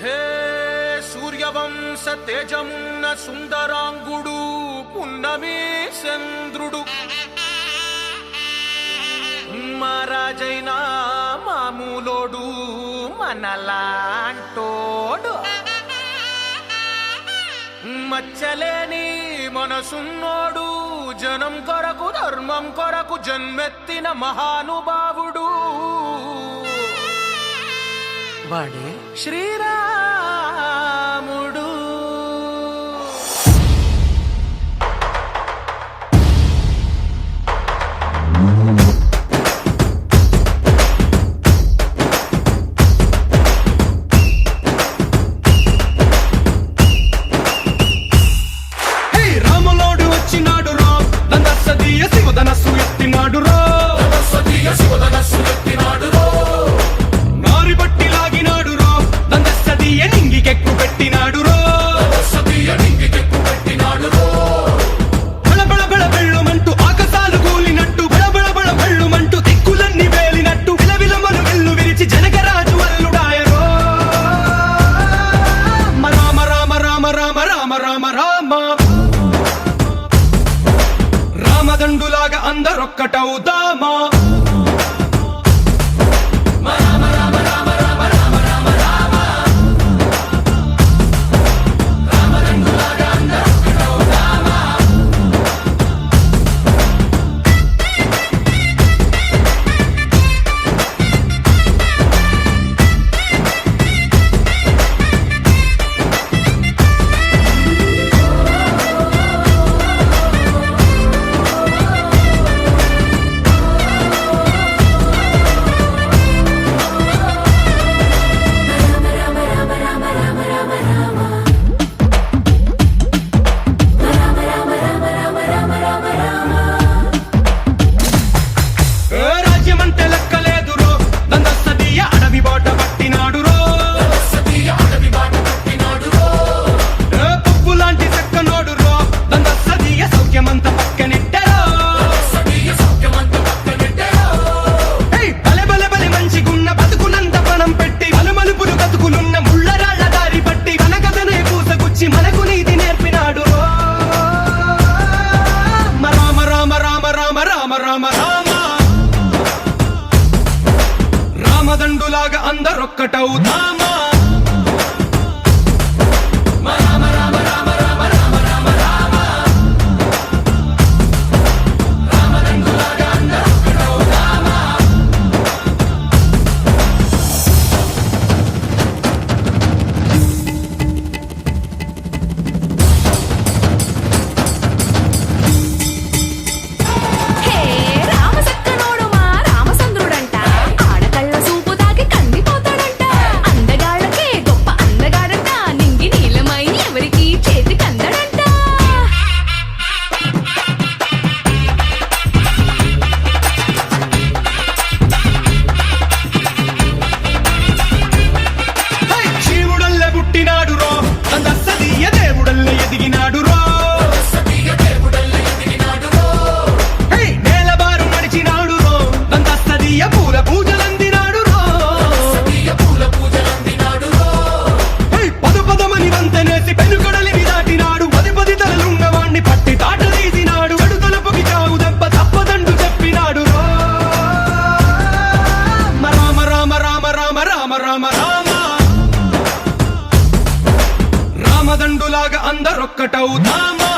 హే సూర్యవంశ తేజమున్న సుందరాంగుడు పున్నమి చంద్రుడు మహారాజైనా మామూలోడు మనలాంటోడు మచ్చలేని మనసున్నోడు జనం కొరకు ధర్మం కొరకు జన్మెత్తిన మహానుభావుడు వాడే శ్రీరాముడు. రాములోడు వచ్చినాడు రా దందసదీయ శివధనస్సు ఎత్తినాడు రా నారి బట్టి లాగినాడు రా దందసదీయ నింగికెక్కు పెట్టినాడు రా బళబళ బళ బెళ్ళుమంటూ ఆకాశాలు కూలినట్టు బళబళ బళ బెళ్ళుమంటూ దిక్కులన్నీ వేలినట్టు విలవిలమను వెల్లు విరిచి జనకరాజు అల్లుడాయరో రామ రామ రామ రామ రామ రామ రామ రామదండులాగా అందరొక్కటవుదామా రాజ్యమంటే లెక్కలేదు రో దందసదీయ అడవి బాట పట్టినాడు రో పువ్వు లాంటి చక్కనోడు రో దందసదీయ సౌఖ్యమంత పక్కనెట్టరో బలె బలె బలె మంచిగున్న బతుకునంత పణం పెట్టి మలుమలుపులు బతుకులున్న ముళ్ళరాళ్ల దారి పట్టి మన కథనే పూసగుచ్చి మనకు నీతి నేర్పినాడు రో రామ రామ రామ రామ రామ రామ రామ రామదండులాగా అందరొక్కటవుదామా హే రామసక్కనోడు మా రామచంద్రుడంట ఆడకళ్ళ సూపు తాకి కందిపోతాడంట అందగాళ్ళకే గొప్ప అందగాడంట నింగి నీలమై ఎవరికి చేతి కందడంట శివుడల్లే పుట్టినాడు రో దందసదీయ దేవుడల్లే ఎదిగినాడు రో నేలబారు నడిచినాడు రో దందసదీయ పూల పూజలందినాడు రో పదు పదమని వంతనేసి పెనుకడలిని దాటినాడు పది పది తలలున్నవాణ్ణి పట్టి తాట తీసినాడు చెడు తలుపుకి చావు దెబ్బ తప్పదండు చెప్పినాడు రో రామ రామ రామ రామ రామ రామ రామ రామదండులాగా అందరొక్కటవుదామా